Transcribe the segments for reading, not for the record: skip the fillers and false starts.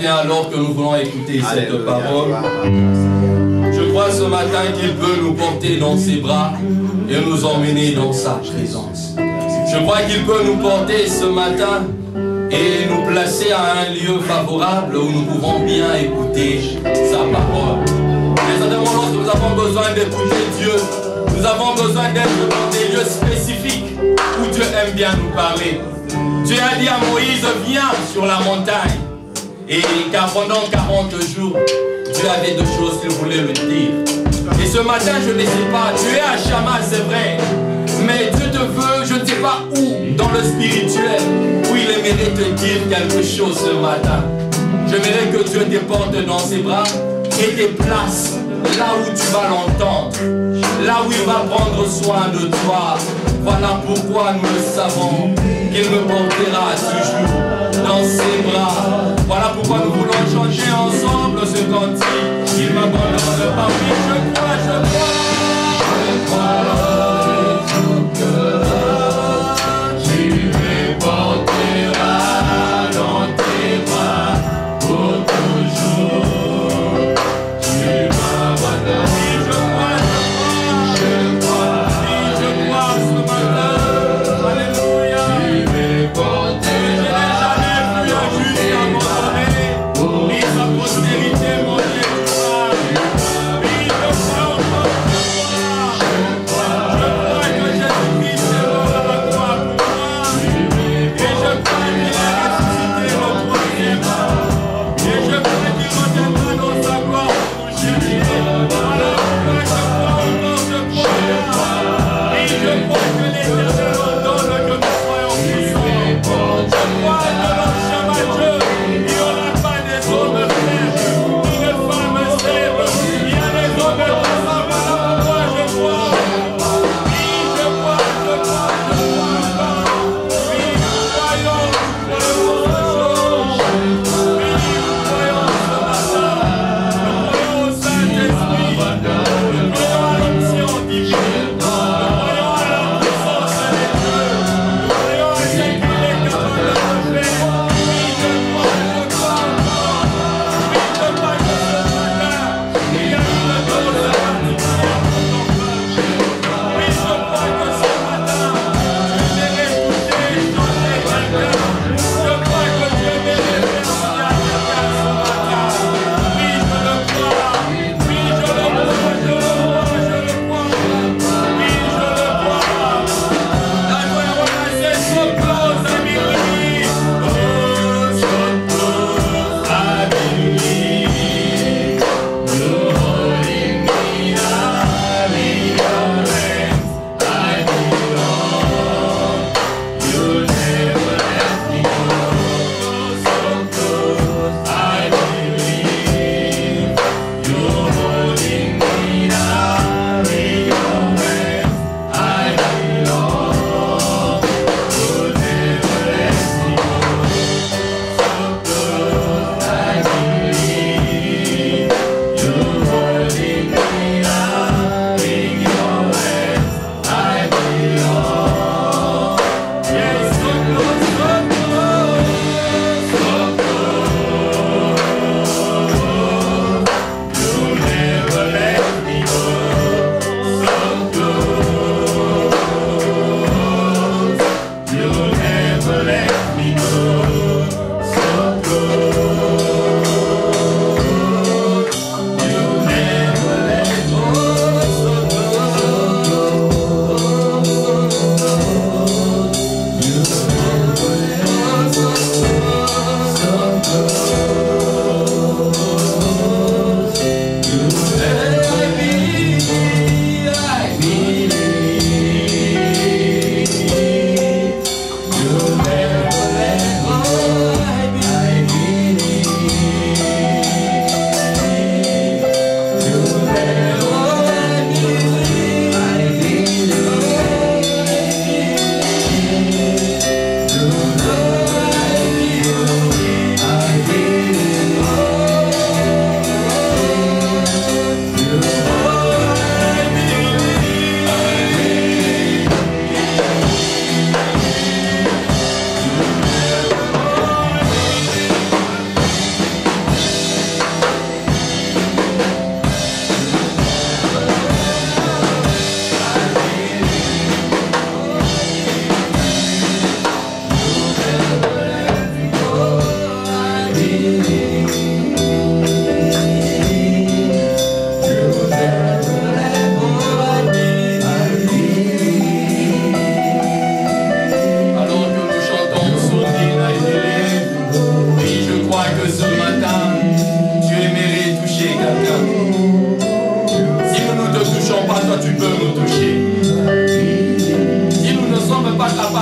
matin alors que nous voulons écouter cette parole. Je crois ce matin qu'il veut nous porter dans ses bras et nous emmener dans sa présence. Je crois qu'il peut nous porter ce matin et nous placer à un lieu favorable où nous pouvons bien écouter sa parole. Mais certainement lorsque nous avons besoin d'écouter Dieu, nous avons besoin d'être dans des lieux spécifiques où Dieu aime bien nous parler. Dieu a dit à Moïse, viens sur la montagne. Et car pendant 40 jours, Dieu avait deux choses qu'il voulait me dire. Et ce matin, je ne sais pas, tu es à Chama, c'est vrai. Mais Dieu te veut, je ne sais pas où, dans le spirituel, où il aimerait te dire quelque chose ce matin. J'aimerais que Dieu te porte dans ses bras et te place là où tu vas l'entendre, là où il va prendre soin de toi. Voilà pourquoi nous le savons, qu'il me portera toujours dans ses bras. Voilà pourquoi nous voulons chanter ensemble ce cantique. Il m'abandonne pas, oui, je crois, je crois. Je crois que tu me porteras dans tes bras pour toujours. Tu m'abandonnes. Prospérité, mon Dieu,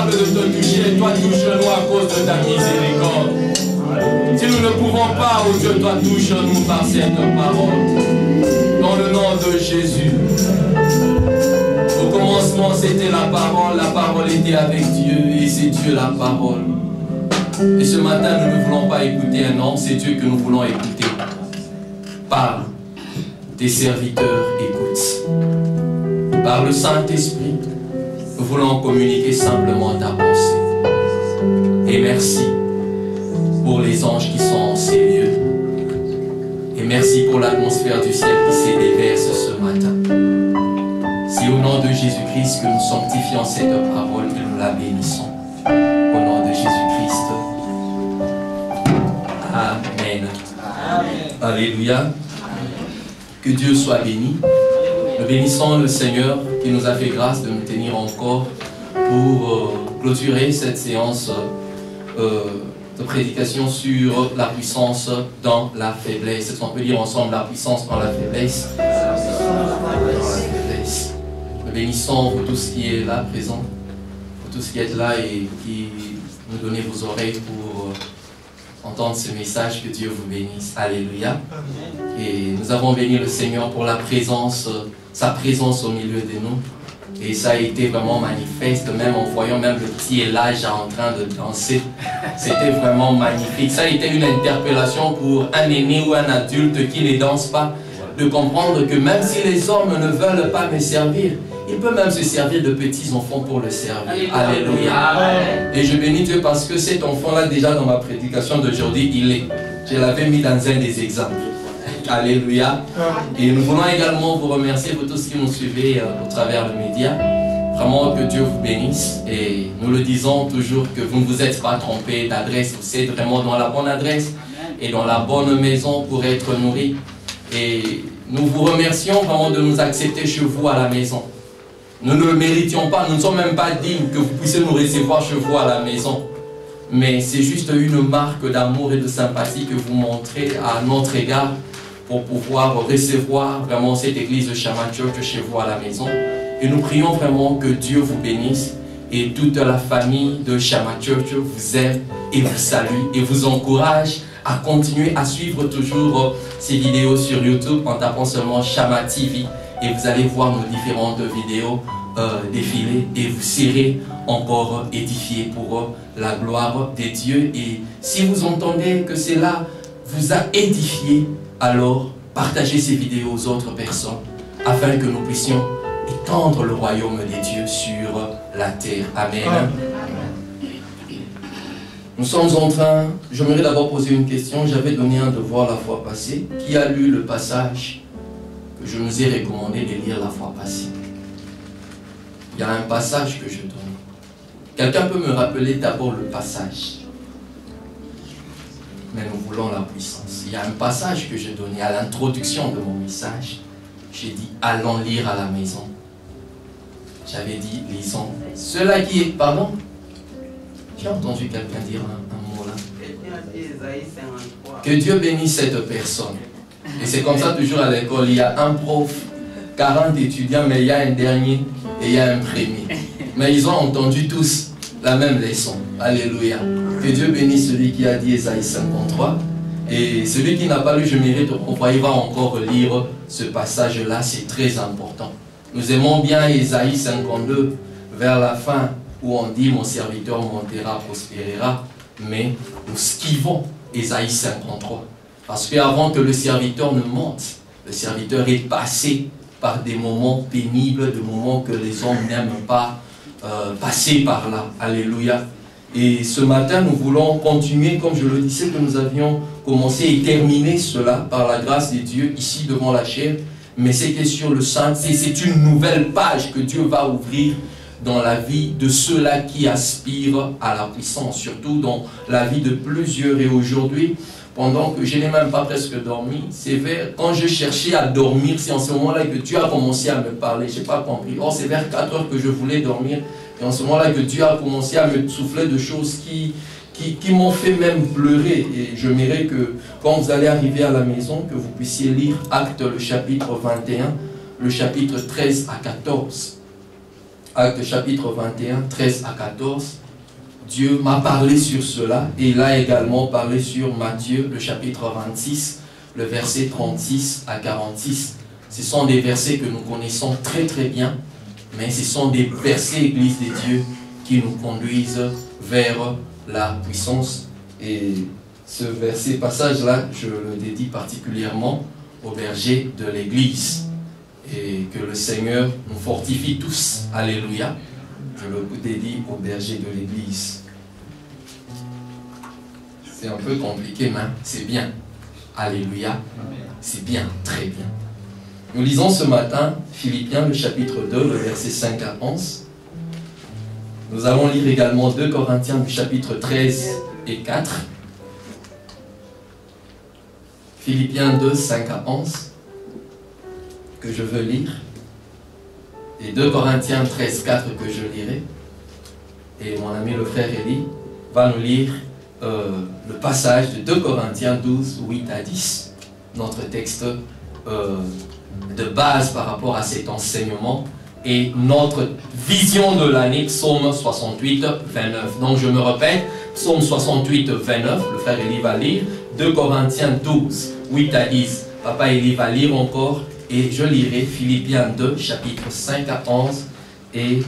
capable de te toucher, toi touche-nous à cause de ta miséricorde. Si nous ne pouvons pas, oh Dieu, toi touche-nous par cette parole. Dans le nom de Jésus. Au commencement, c'était la parole était avec Dieu et c'est Dieu la parole. Et ce matin, nous ne voulons pas écouter un homme, c'est Dieu que nous voulons écouter. Parle, tes serviteurs écoutent. Par le Saint-Esprit, nous voulons communiquer simplement ta pensée. Et merci pour les anges qui sont en ces lieux. Et merci pour l'atmosphère du ciel qui s'est déverse ce matin. C'est au nom de Jésus-Christ que nous sanctifions cette parole et nous la bénissons. Au nom de Jésus-Christ. Amen. Amen. Alléluia. Que Dieu soit béni. Nous bénissons le Seigneur qui nous a fait grâce de nous tenir encore pour clôturer cette séance de prédication sur la puissance dans la faiblesse. Est-ce qu'on peut dire ensemble la puissance dans la faiblesse? Nous bénissons vous tous qui êtes là présents, vous tous qui êtes là et qui nous donnez vos oreilles pour entendre ce message. Que Dieu vous bénisse. Alléluia. Et nous avons béni le Seigneur pour la présence, sa présence au milieu de nous. Et ça a été vraiment manifeste, même en voyant même le petit Elijah en train de danser. C'était vraiment magnifique. Ça a été une interpellation pour un aîné ou un adulte qui ne danse pas, de comprendre que même si les hommes ne veulent pas me servir, il peut même se servir de petits enfants pour le servir. Alléluia. Et je bénis Dieu parce que cet enfant-là, déjà dans ma prédication d'aujourd'hui, il est. Je l'avais mis dans un des exemples. Alléluia. Et nous voulons également vous remercier pour tous ceux qui nous suivez au travers le média. Vraiment que Dieu vous bénisse. Et nous le disons toujours que vous ne vous êtes pas trompé d'adresse. Vous êtes vraiment dans la bonne adresse et dans la bonne maison pour être nourris. Et nous vous remercions vraiment de nous accepter chez vous à la maison. Nous ne le méritions pas. Nous ne sommes même pas dignes que vous puissiez nous recevoir chez vous à la maison. Mais c'est juste une marque d'amour et de sympathie que vous montrez à notre égard pour pouvoir recevoir vraiment cette église de Shama Church chez vous à la maison. Et nous prions vraiment que Dieu vous bénisse et toute la famille de Shama Church vous aime et vous salue et vous encourage à continuer à suivre toujours ces vidéos sur YouTube en tapant seulement Shama TV et vous allez voir nos différentes vidéos défiler et vous serez encore édifiés pour la gloire de Dieu. Et si vous entendez que cela vous a édifié, alors partagez ces vidéos aux autres personnes afin que nous puissions étendre le royaume des dieux sur la terre. Amen. Nous sommes en train, j'aimerais d'abord poser une question. J'avais donné un devoir la fois passée. Qui a lu le passage que je nous ai recommandé de lire la fois passée? Il y a un passage que je donne. Quelqu'un peut me rappeler d'abord le passage? Mais nous voulons la puissance. Il y a un passage que j'ai donné à l'introduction de mon message. J'ai dit, allons lire à la maison. J'avais dit, lisons. Cela qui est... Pardon? J'ai entendu quelqu'un dire un mot là. Que Dieu bénisse cette personne. Et c'est comme ça toujours à l'école. Il y a un prof, 40 étudiants, mais il y a un dernier et il y a un premier. Mais ils ont entendu tous la même leçon. Alléluia. Que Dieu bénisse celui qui a dit Ésaïe 53. Et celui qui n'a pas lu, je mérite de renvoyer, va encore lire ce passage-là. C'est très important. Nous aimons bien Ésaïe 52 vers la fin où on dit mon serviteur montera, prospérera. Mais nous skivons Ésaïe 53. Parce qu'avant que le serviteur ne monte, le serviteur est passé par des moments pénibles, des moments que les hommes n'aiment pas passer par là. Alléluia. Et ce matin, nous voulons continuer, comme je le disais, que nous avions commencé et terminé cela par la grâce de Dieu, ici devant la chair. Mais c'était sur le Saint, c'est une nouvelle page que Dieu va ouvrir dans la vie de ceux-là qui aspirent à la puissance, surtout dans la vie de plusieurs. Et aujourd'hui, pendant que je n'ai même pas presque dormi, c'est vers, quand je cherchais à dormir, c'est en ce moment-là que Dieu a commencé à me parler. Je n'ai pas compris. Or, c'est vers 4 heures que je voulais dormir. Et en ce moment-là que Dieu a commencé à me souffler de choses qui m'ont fait même pleurer. Et je m'irais que quand vous allez arriver à la maison, que vous puissiez lire Actes le chapitre 21, le chapitre 13 à 14. Actes chapitre 21, 13 à 14. Dieu m'a parlé sur cela et il a également parlé sur Matthieu, le chapitre 26, le verset 36 à 46. Ce sont des versets que nous connaissons très très bien, mais ce sont des versets, Église de Dieu, qui nous conduisent vers la puissance. Et ce verset, passage-là, je le dédie particulièrement au berger de l'Église. Et que le Seigneur nous fortifie tous. Alléluia. Je le dédie au berger de l'Église. C'est un peu compliqué, mais c'est bien. Alléluia. C'est bien, très bien. Nous lisons ce matin Philippiens, le chapitre 2, le verset 5 à 11. Nous allons lire également 2 Corinthiens, du chapitre 13 et 4. Philippiens 2, 5 à 11, que je veux lire. Et 2 Corinthiens 13, 4 que je lirai. Et mon ami le frère Élie va nous lire le passage de 2 Corinthiens 12, 8 à 10. Notre texte de base par rapport à cet enseignement et notre vision de l'année, psaume 68, 29. Donc je me répète, psaume 68, 29, le frère Élie va lire, 2 Corinthiens 12, 8 à 10. Papa Élie va lire encore et je lirai Philippiens 2, chapitre 5 à 11 et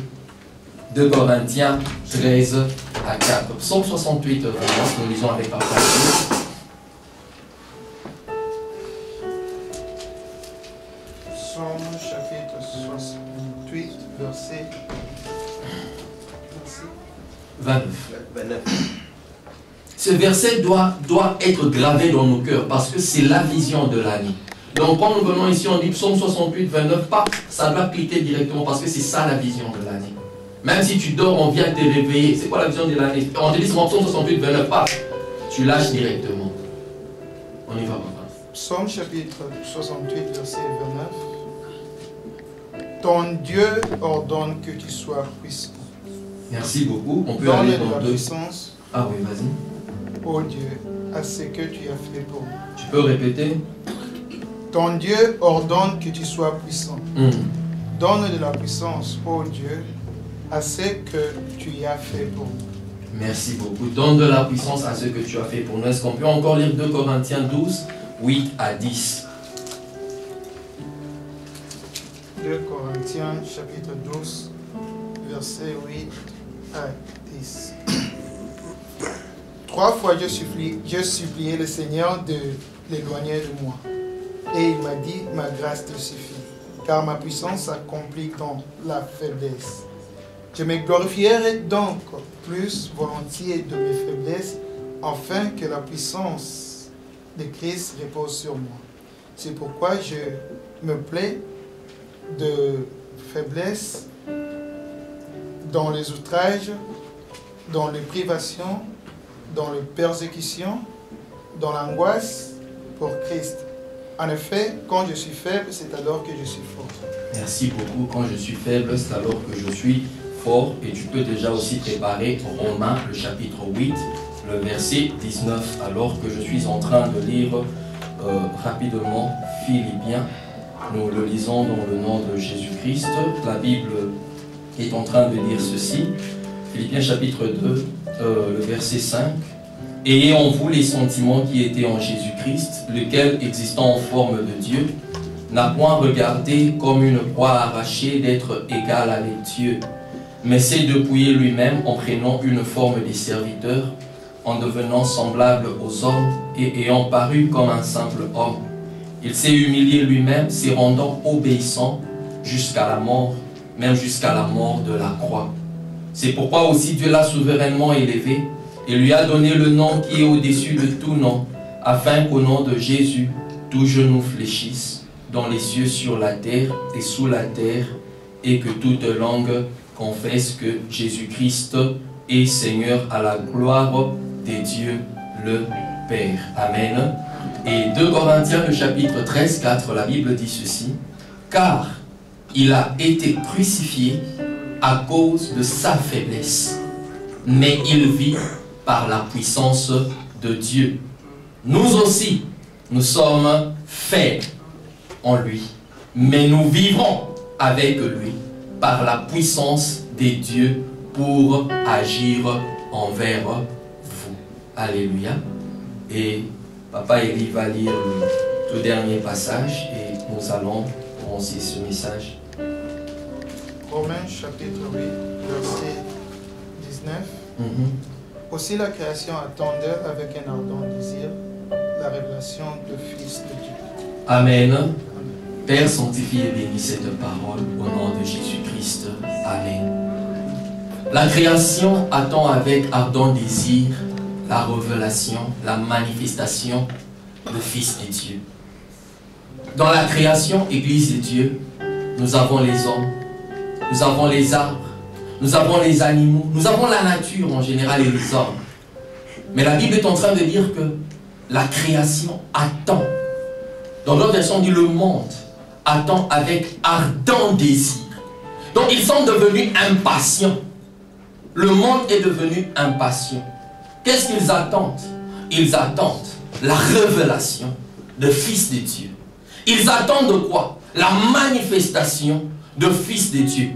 2 Corinthiens 13 à 4. Psaume 68, 29, nous lisons avec Papa Élie. Psaume chapitre 68, verset 29. Ce verset doit être gravé dans nos cœurs parce que c'est la vision de l'année. Donc quand nous venons ici, on dit psaume 68, 29, pas, ça doit cliquer directement parce que c'est ça la vision de l'année. Même si tu dors, on vient te réveiller. C'est quoi la vision de l'année? On te dit psaume 68, 29, pas, tu lâches directement. On y va, papa. Psaume chapitre 68, verset 29. Ton Dieu ordonne que tu sois puissant. Merci beaucoup. On peut Donne aller de dans la deux. puissance, Ah oui, vas-y. ô Dieu, à ce que tu as fait pour nous. Tu peux répéter? Ton Dieu ordonne que tu sois puissant. Donne de la puissance, ô Dieu, à ce que tu as fait pour nous. Merci beaucoup. Donne de la puissance à ce que tu as fait pour nous. Est-ce qu'on peut encore lire 2 Corinthiens 12, 8 à 10? 2 Corinthiens, chapitre 12, verset 8 à 10. 3 fois je suppliais le Seigneur de l'éloigner de moi. Et il m'a dit, ma grâce te suffit, car ma puissance s'accomplit dans la faiblesse. Je me glorifierai donc plus volontiers de mes faiblesses, afin que la puissance de Christ repose sur moi. C'est pourquoi je me plais de faiblesse, dans les outrages, dans les privations, dans les persécutions, dans l'angoisse pour Christ. En effet, quand je suis faible, c'est alors que je suis fort. Merci beaucoup. Quand je suis faible, c'est alors que je suis fort. Et tu peux déjà aussi préparer Romains, le chapitre 8, le verset 19, alors que je suis en train de lire rapidement Philippiens. Nous le lisons dans le nom de Jésus-Christ. La Bible est en train de dire ceci. Philippiens chapitre 2, le verset 5. Ayez en vous les sentiments qui étaient en Jésus-Christ, lequel, existant en forme de Dieu, n'a point regardé comme une proie arrachée d'être égal avec Dieu, mais s'est dépouillé lui-même en prenant une forme de serviteur, en devenant semblable aux hommes et ayant paru comme un simple homme. Il s'est humilié lui-même, s'y rendant obéissant jusqu'à la mort, même jusqu'à la mort de la croix. C'est pourquoi aussi Dieu l'a souverainement élevé et lui a donné le nom qui est au-dessus de tout nom, afin qu'au nom de Jésus, tout genou fléchisse, dans les cieux, sur la terre et sous la terre, et que toute langue confesse que Jésus-Christ est Seigneur, à la gloire de Dieu le Père. Amen. Et 2 Corinthiens, le chapitre 13, 4, la Bible dit ceci. Car il a été crucifié à cause de sa faiblesse, mais il vit par la puissance de Dieu. Nous aussi, nous sommes faibles en lui, mais nous vivrons avec lui par la puissance des dieux pour agir envers vous. Alléluia. Et Papa Élie va lire le tout dernier passage et nous allons commencer ce message. Romains chapitre 8, verset 19. Aussi la création attendait avec un ardent désir la révélation du Fils de Dieu. Amen. Père, sanctifie et bénis cette parole au nom de Jésus-Christ. Amen. La création attend avec ardent désir la révélation, la manifestation du Fils de Dieu. Dans la création, Église de Dieu, nous avons les hommes, nous avons les arbres, nous avons les animaux, nous avons la nature en général et les hommes. Mais la Bible est en train de dire que la création attend. Dans d'autres versions, on dit le monde attend avec ardent désir. Donc ils sont devenus impatients. Le monde est devenu impatient. Qu'est-ce qu'ils attendent? Ils attendent la révélation du Fils de Dieu. Ils attendent quoi? La manifestation du Fils de Dieu.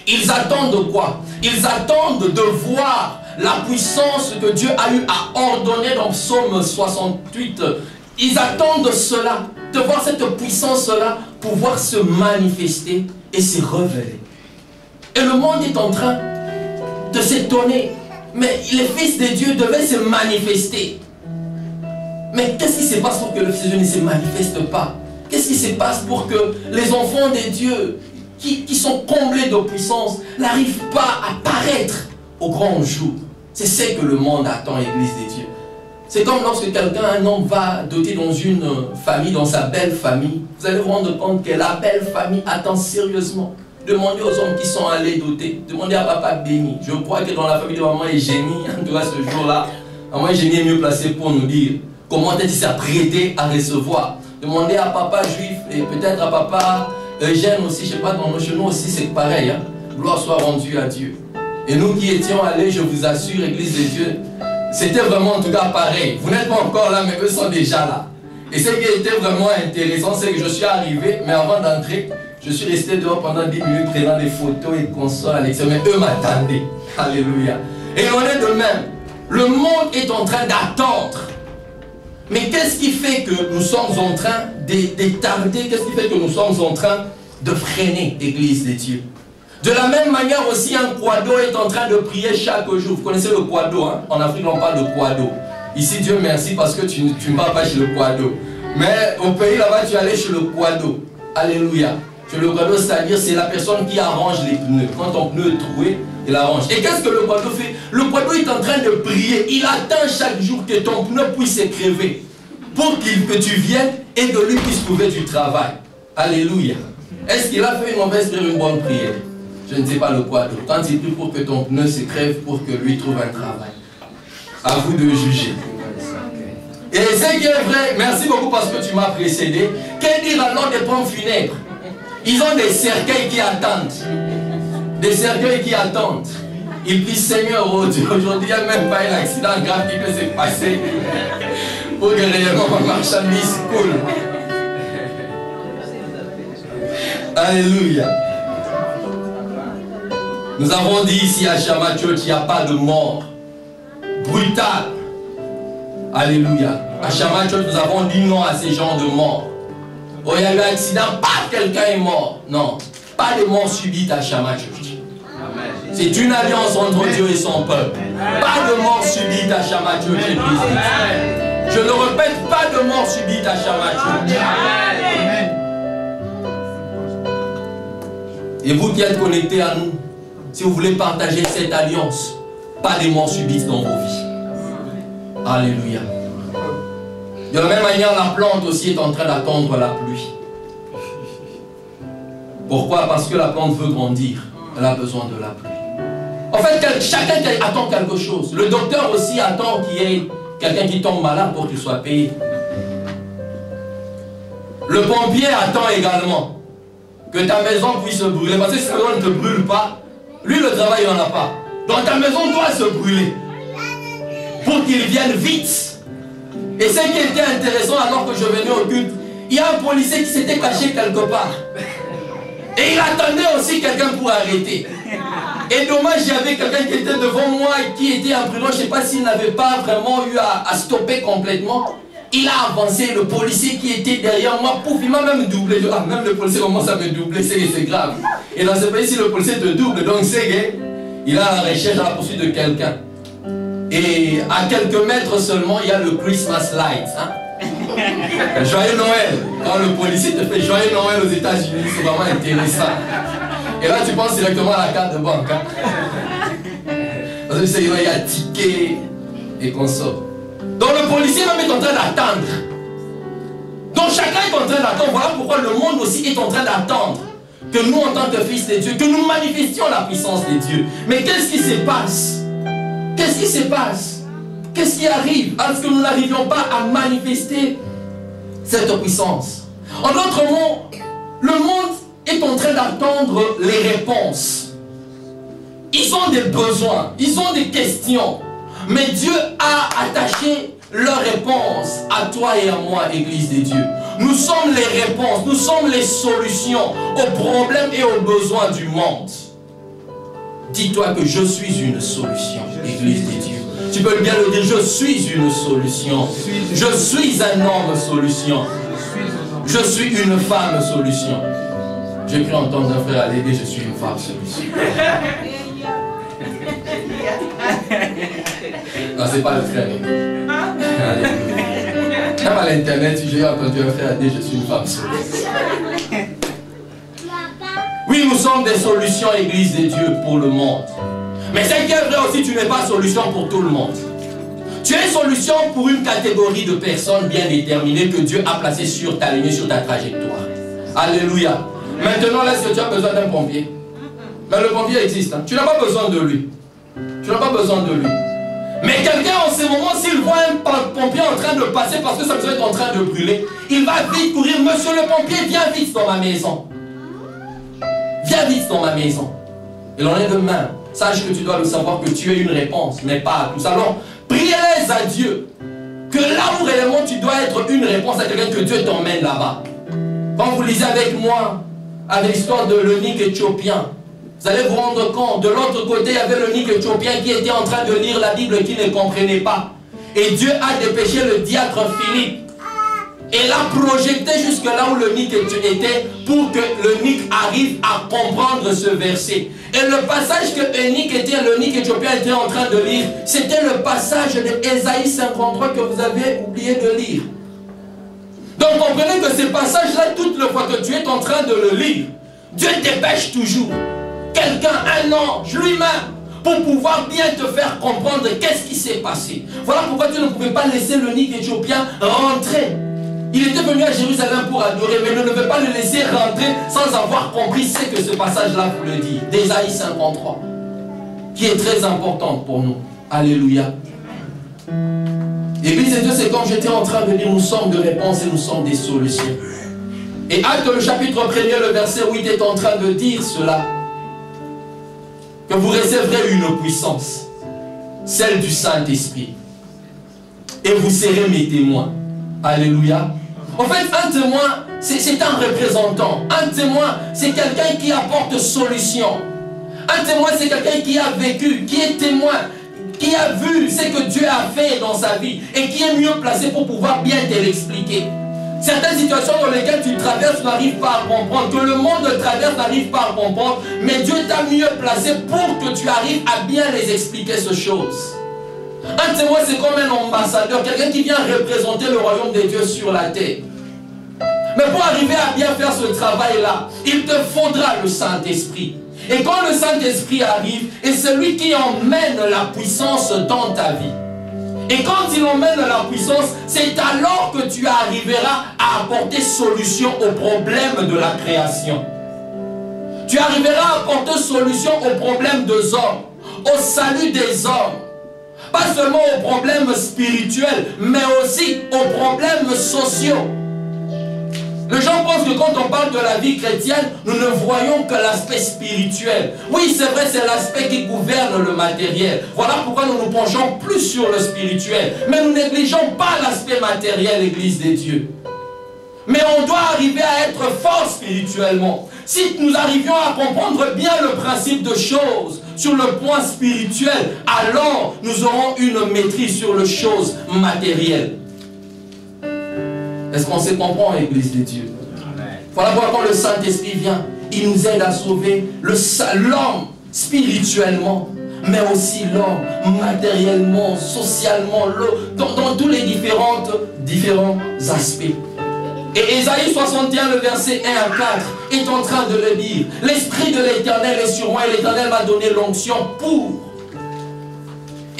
Ils attendent quoi? Ils attendent de voir la puissance que Dieu a eu à ordonner dans Psaume 68. Ils attendent cela, de voir cette puissance-là pouvoir se manifester et se révéler. Et le monde est en train de s'étonner. Mais le Fils de Dieu devait se manifester. Mais qu'est-ce qui se passe pour que le Fils de Dieu ne se manifeste pas? Qu'est-ce qui se passe pour que les enfants de Dieu qui sont comblés de puissance n'arrivent pas à paraître au grand jour? C'est ce que le monde attend, Église de Dieu. C'est comme lorsque quelqu'un, un homme va doter dans une famille, dans sa belle famille. Vous allez vous rendre compte que la belle famille attend sérieusement. Demandez aux hommes qui sont allés doter. Demandez à papa béni. Je crois que dans la famille de maman Eugénie, en tout cas ce jour-là, maman Eugénie est mieux placée pour nous dire comment elle s'est prêtée à recevoir. Demandez à papa juif et peut-être à papa Eugène aussi, je ne sais pas, dans nos chez nous aussi c'est pareil. Hein? Gloire soit rendue à Dieu. Et nous qui étions allés, je vous assure, Église de Dieu, c'était vraiment en tout cas pareil. Vous n'êtes pas encore là, mais eux sont déjà là. Et ce qui était vraiment intéressant, c'est que je suis arrivé, mais avant d'entrer, je suis resté dehors pendant 10 minutes prenant des photos et consoles à l'extérieur. Mais eux m'attendaient. Alléluia. Et on est de même. Le monde est en train d'attendre. Mais qu'est-ce qui fait que nous sommes en train de tarder? Qu'est-ce qui fait que nous sommes en train de freiner, Église de Dieu? De la même manière aussi, un quado est en train de prier chaque jour. Vous connaissez le quado, hein? En Afrique, on parle de quado. Ici, Dieu merci parce que tu ne vas pas chez le quado. Mais au pays là-bas, tu allais chez le quado. Alléluia. Chez le quado, c'est-à-dire c'est la personne qui arrange les pneus. Quand ton pneu est troué, il arrange. Et qu'est-ce que le quado fait? Le quado est en train de prier. Il attend chaque jour que ton pneu puisse se crever pour que tu viennes et que lui puisse trouver du travail. Alléluia. Est-ce qu'il a fait une mauvaise prière ou une bonne prière? Je ne sais pas le quado. Quand il prie pour que ton pneu se crève, pour que lui trouve un travail. À vous de juger. Et ce qui est vrai, merci beaucoup parce que tu m'as précédé. Qu'est-ce dire alors des pompes funèbres? Ils ont des cercueils qui attendent. Des cercueils qui attendent. Ils disent Seigneur, oh Dieu, aujourd'hui il n'y a même pas un accident grave qui peut se passer pour que réellement ma marchandise coule. Alléluia. Nous avons dit ici à Shama Church qu'il n'y a pas de mort brutale. Alléluia. À Shama Church, nous avons dit non à ces genres de morts. Oh, il y a eu un accident, pas quelqu'un est mort. Non, pas de mort subite à Shama Church. C'est une alliance entre Dieu et son peuple. Pas de mort subite à Shama Church, Église. Je ne répète, pas de mort subite à Shama Church. Et vous qui êtes connectés à nous, si vous voulez partager cette alliance, pas de mort subite dans vos vies. Alléluia. De la même manière, la plante aussi est en train d'attendre la pluie. Pourquoi? Parce que la plante veut grandir. Elle a besoin de la pluie. En fait, chacun attend quelque chose. Le docteur aussi attend qu'il y ait quelqu'un qui tombe malade pour qu'il soit payé. Le pompier attend également que ta maison puisse se brûler. Parce que si ta maison ne te brûle pas, lui le travail il n'en a pas. Donc ta maison doit se brûler pour qu'il vienne vite. Et ce qui était intéressant alors que je venais au culte, il y a un policier qui s'était caché quelque part. Et il attendait aussi aussi quelqu'un pour arrêter. Et dommage, il y avait quelqu'un qui était devant moi et qui était en prison. Je ne sais pas s'il n'avait pas vraiment eu à stopper complètement. Il a avancé, le policier qui était derrière moi, pouf, il m'a même doublé. Ah, même le policier commence à me doubler, c'est grave. Et dans ce pays, si le policier te double, donc c'est gay, il a la recherche à la poursuite de quelqu'un. Et à quelques mètres seulement, il y a le Christmas light. Hein? Joyeux Noël. Quand le policier te fait Joyeux Noël aux États-Unis, c'est vraiment intéressant. Et là, tu penses directement à la carte de banque. Hein? Parce que tu sais, il y a ticket et consort. Donc le policier même est en train d'attendre. Donc chacun est en train d'attendre. Voilà pourquoi le monde aussi est en train d'attendre que nous, en tant que fils de Dieu, que nous manifestions la puissance de Dieu. Mais qu'est-ce qui se passe? Qu'est-ce qui se passe? Qu'est-ce qui arrive parce que nous n'arrivions pas à manifester cette puissance? En d'autres mots, le monde est en train d'attendre les réponses. Ils ont des besoins, ils ont des questions. Mais Dieu a attaché leur réponse à toi et à moi, Église de Dieu. Nous sommes les réponses, nous sommes les solutions aux problèmes et aux besoins du monde. Dis-toi que je suis une solution, Église de Dieu. Tu peux bien le dire, je suis une solution. Je suis un homme solution. Je suis une femme solution. J'ai cru entendre un frère aller dire, je suis une femme solution. Non, c'est pas le frère. Même à l'internet, j'ai entendu un frère dire, je suis une femme solution. Oui, nous sommes des solutions, Église de Dieu, pour le monde. Mais c'est qu'il est vrai aussi, tu n'es pas solution pour tout le monde. Tu es solution pour une catégorie de personnes bien déterminées que Dieu a placées sur ta ligne, sur ta trajectoire. Alléluia. Maintenant, là, est-ce que tu as besoin d'un pompier? Mais le pompier existe. Hein? Tu n'as pas besoin de lui. Tu n'as pas besoin de lui. Mais quelqu'un en ce moment, s'il voit un pompier en train de passer parce que sa maison est en train de brûler, il va vite courir. Monsieur le pompier, viens vite dans ma maison. Viens vite dans ma maison. Et l'en est demain. Sache que tu dois le savoir que tu es une réponse, mais pas à tous. Alors, priez-les à Dieu. Que là où réellement tu dois être une réponse à quelqu'un, que Dieu t'emmène là-bas. Quand vous lisez avec moi, avec l'histoire de l'eunuque éthiopien, vous allez vous rendre compte, de l'autre côté, il y avait l'eunuque éthiopien qui était en train de lire la Bible, qui ne comprenait pas. Et Dieu a dépêché le diacre Philippe. Et l'a projeté jusque là où l'eunuque était pour que l'eunuque arrive à comprendre ce verset. Et le passage que l'eunuque éthiopien était en train de lire, c'était le passage de Ésaïe 53 que vous avez oublié de lire. Donc comprenez que ce passage-là, toute la fois que tu es en train de le lire, Dieu dépêche toujours quelqu'un, un ange lui-même, pour pouvoir bien te faire comprendre qu'est-ce qui s'est passé. Voilà pourquoi tu ne pouvais pas laisser l'eunuque éthiopien rentrer. Il était venu à Jérusalem pour adorer, mais ne devait pas le laisser rentrer sans avoir compris ce que ce passage-là vous le dit, d'Ésaïe 53, qui est très importante pour nous. Alléluia. Église de Dieu, c'est comme j'étais en train de dire, nous sommes de réponses et nous sommes des solutions. Et Acte le chapitre 1er, le verset 8 est en train de dire cela, que vous recevrez une puissance, celle du Saint-Esprit, et vous serez mes témoins. Alléluia. En fait, un témoin, c'est un représentant. Un témoin, c'est quelqu'un qui apporte solution. Un témoin, c'est quelqu'un qui a vécu, qui est témoin, qui a vu ce que Dieu a fait dans sa vie et qui est mieux placé pour pouvoir bien te l'expliquer. Certaines situations dans lesquelles tu traverses, tu n'arrives pas à comprendre, que le monde traverse, n'arrive pas à comprendre, mais Dieu t'a mieux placé pour que tu arrives à bien les expliquer ces choses. Un témoin, c'est comme un ambassadeur, quelqu'un qui vient représenter le royaume de Dieu sur la terre. Mais pour arriver à bien faire ce travail-là, il te faudra le Saint-Esprit. Et quand le Saint-Esprit arrive, et celui qui emmène la puissance dans ta vie. Et quand il emmène la puissance, c'est alors que tu arriveras à apporter solution aux problèmes de la création. Tu arriveras à apporter solution aux problèmes des hommes, au salut des hommes. Pas seulement aux problèmes spirituels, mais aussi aux problèmes sociaux. Les gens pensent que quand on parle de la vie chrétienne, nous ne voyons que l'aspect spirituel. Oui, c'est vrai, c'est l'aspect qui gouverne le matériel. Voilà pourquoi nous nous penchons plus sur le spirituel. Mais nous négligeons pas l'aspect matériel, Église des dieux. Mais on doit arriver à être fort spirituellement. Si nous arrivions à comprendre bien le principe de choses sur le point spirituel, alors nous aurons une maîtrise sur les choses matérielles. Est-ce qu'on se comprend, Église de Dieu? Voilà pourquoi quand le Saint-Esprit vient, il nous aide à sauver l'homme spirituellement, mais aussi l'homme matériellement, socialement, dans tous les différents aspects. Et Ésaïe 61, le verset 1 à 4, est en train de le dire. L'Esprit de l'Éternel est sur moi et l'Éternel m'a donné l'onction pour.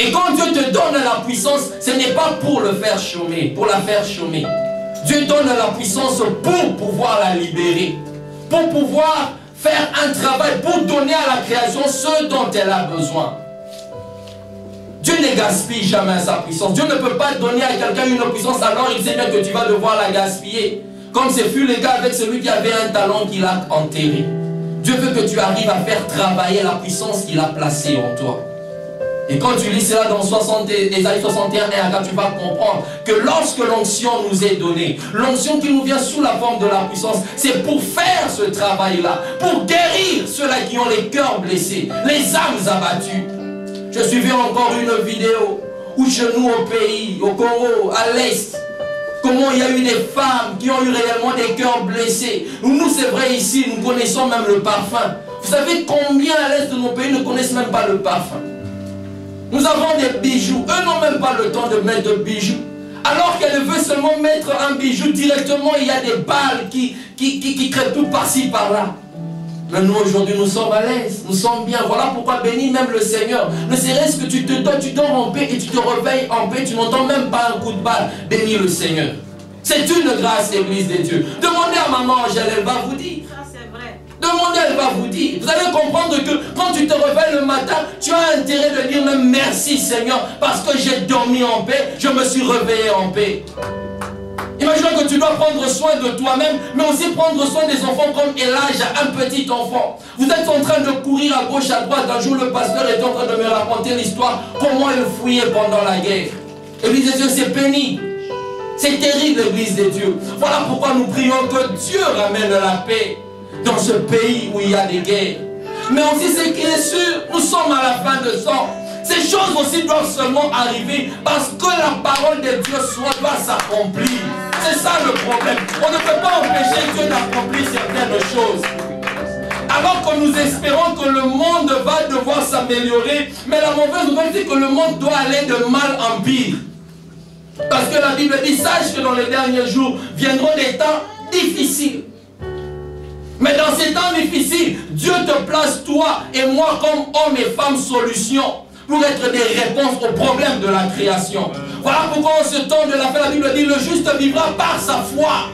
Et quand Dieu te donne la puissance, ce n'est pas pour le faire chômer, pour la faire chômer. Dieu donne la puissance pour pouvoir la libérer, pour pouvoir faire un travail, pour donner à la création ce dont elle a besoin. Dieu ne gaspille jamais sa puissance. Dieu ne peut pas donner à quelqu'un une puissance alors il sait bien que tu vas devoir la gaspiller. Comme ce fut le cas avec celui qui avait un talent qu'il a enterré. Dieu veut que tu arrives à faire travailler la puissance qu'il a placée en toi. Et quand tu lis cela dans Ésaïe 61, 1 à 4, tu vas comprendre que lorsque l'onction nous est donnée, l'onction qui nous vient sous la forme de la puissance, c'est pour faire ce travail-là, pour guérir ceux-là qui ont les cœurs blessés, les âmes abattues. Je suivais encore une vidéo où chez nous au pays, au Congo, à l'Est, comment il y a eu des femmes qui ont eu réellement des cœurs blessés. Nous c'est vrai ici, nous connaissons même le parfum. Vous savez combien à l'Est de nos pays ne connaissent même pas le parfum? Nous avons des bijoux. Eux n'ont même pas le temps de mettre de bijoux. Alors qu'elle veut seulement mettre un bijou directement, il y a des balles qui crépouillent par-ci, par-là. Mais nous aujourd'hui, nous sommes à l'aise. Nous sommes bien. Voilà pourquoi bénis même le Seigneur. Ne serait-ce que tu dors en paix et tu te réveilles en paix. Tu n'entends même pas un coup de balle. Bénis le Seigneur. C'est une grâce, Église de Dieu. Demandez à maman Angèle, elle va vous dire. Demandez, elle va vous dire. Vous allez comprendre que quand tu te réveilles le matin, tu as intérêt de dire même merci Seigneur parce que j'ai dormi en paix, je me suis réveillé en paix. Imaginons que tu dois prendre soin de toi-même, mais aussi prendre soin des enfants comme Elijah, un petit enfant. Vous êtes en train de courir à gauche, à droite. Un jour, le pasteur est en train de me raconter l'histoire, comment il fouillait pendant la guerre. Église de Dieu, c'est pénible. C'est terrible, l'Église de Dieu. Voilà pourquoi nous prions que Dieu ramène la paix dans ce pays où il y a des guerres. Mais aussi ce qui est sûr, nous sommes à la fin de temps. Ces choses aussi doivent seulement arriver parce que la parole de Dieu doit s'accomplir. C'est ça le problème. On ne peut pas empêcher Dieu d'accomplir certaines choses. Alors que nous espérons que le monde va devoir s'améliorer, mais la mauvaise nouvelle c'est que le monde doit aller de mal en pire. Parce que la Bible dit, sache que dans les derniers jours viendront des temps difficiles. Mais dans ces temps difficiles, Dieu te place toi et moi comme hommes et femmes solution pour être des réponses aux problèmes de la création. Voilà pourquoi en ce temps de la fin, la Bible dit, le juste vivra par sa foi.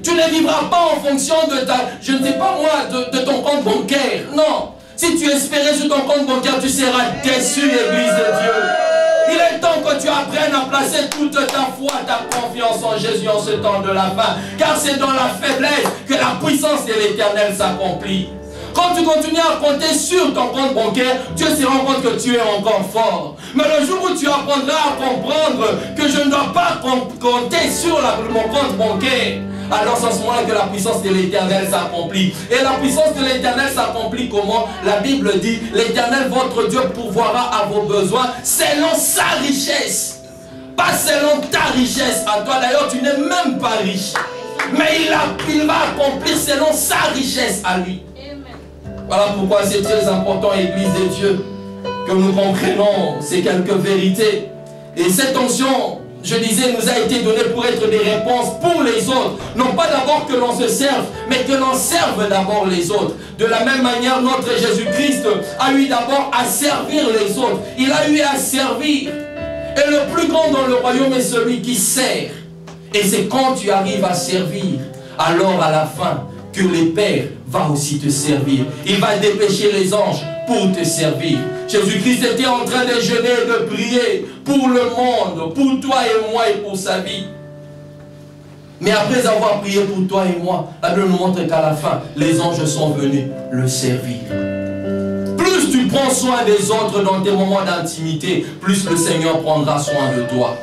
Tu ne vivras pas en fonction de je ne sais pas moi, de ton compte bancaire. Non. Si tu espérais sur ton compte bancaire, tu seras déçu, l'Église de Dieu. Il est temps que tu apprennes à placer toute ta foi, ta confiance en Jésus en ce temps de la fin. Car c'est dans la faiblesse que la puissance de l'Éternel s'accomplit. Quand tu continues à compter sur ton compte bancaire, Dieu se rend compte que tu es encore fort. Mais le jour où tu apprendras à comprendre que je ne dois pas compter sur mon compte bancaire, alors c'est à ce moment-là que la puissance de l'Éternel s'accomplit. Et la puissance de l'Éternel s'accomplit comment? La Bible dit, l'Éternel votre Dieu pourvoira à vos besoins selon sa richesse. Pas selon ta richesse à toi. D'ailleurs, tu n'es même pas riche. Mais il va accomplir selon sa richesse à lui. Voilà pourquoi c'est très important, Église de Dieu, que nous comprenions ces quelques vérités. Et cette onction, je disais, nous a été donnée pour être des réponses pour les autres. Non pas d'abord que l'on se serve, mais que l'on serve d'abord les autres. De la même manière, notre Jésus-Christ a eu d'abord à servir les autres. Il a eu à servir. Et le plus grand dans le royaume est celui qui sert. Et c'est quand tu arrives à servir, alors à la fin, que le Père va aussi te servir. Il va dépêcher les anges pour te servir. Jésus-Christ était en train de jeûner et de prier pour le monde, pour toi et moi et pour sa vie. Mais après avoir prié pour toi et moi, la Bible nous montre qu'à la fin, les anges sont venus le servir. Plus tu prends soin des autres dans tes moments d'intimité, plus le Seigneur prendra soin de toi.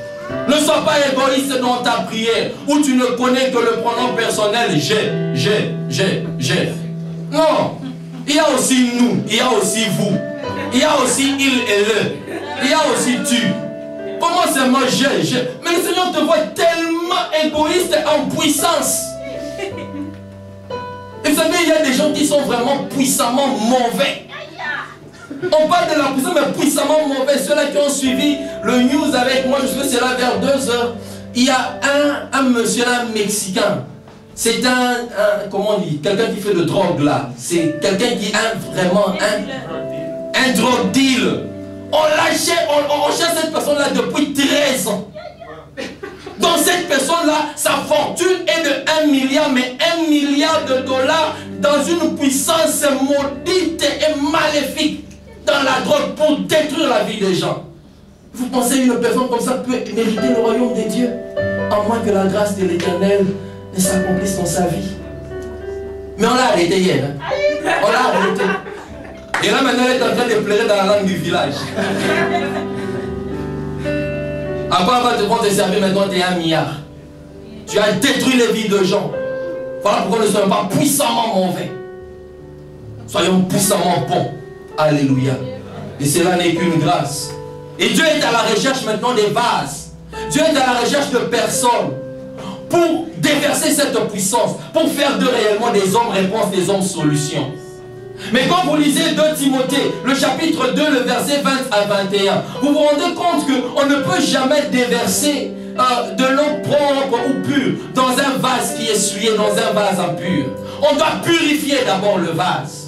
Ne sois pas égoïste dans ta prière où tu ne connais que le pronom personnel j'ai. Non. Il y a aussi nous, il y a aussi vous. Il y a aussi il et le. Il y a aussi tu. Comment c'est moi je. Mais le Seigneur te voit tellement égoïste et en puissance. Et vous savez, il y a des gens qui sont vraiment puissamment mauvais. On parle de la puissance, mais puissamment mauvais. Ceux-là qui ont suivi le news avec moi, je sais que c'est là vers 2 heures. Il y a un monsieur, un Mexicain. C'est comment on dit, quelqu'un qui fait de drogue là. C'est quelqu'un qui a vraiment un drug deal. On cherche cette personne-là depuis 13 ans. Donc cette personne-là, sa fortune est de 1 milliard, mais 1 milliard de dollars dans une puissance maudite et maléfique dans la drogue pour détruire la vie des gens. Vous pensez qu'une personne comme ça peut mériter le royaume des dieux, à moins que la grâce de l'Éternel ne s'accomplisse dans sa vie? Mais on l'a arrêté hier. Hein? On l'a arrêté. Et là maintenant elle est en train de pleurer dans la langue du village. Après, on va te prendre te servir, maintenant tu es 1 milliard. Tu as détruit les vies de gens. Voilà pourquoi nous ne sommes pas puissamment mauvais. Soyons puissamment bons. Alléluia. Et cela n'est qu'une grâce. Et Dieu est à la recherche maintenant des vases. Dieu est à la recherche de personnes pour déverser cette puissance, pour faire de réellement des hommes réponses, des hommes solutions. Mais quand vous lisez 2 Timothée, le chapitre 2, le verset 20 à 21, vous vous rendez compte qu'on ne peut jamais déverser de l'eau propre ou pure dans un vase qui est souillé, dans un vase impur. On doit purifier d'abord le vase.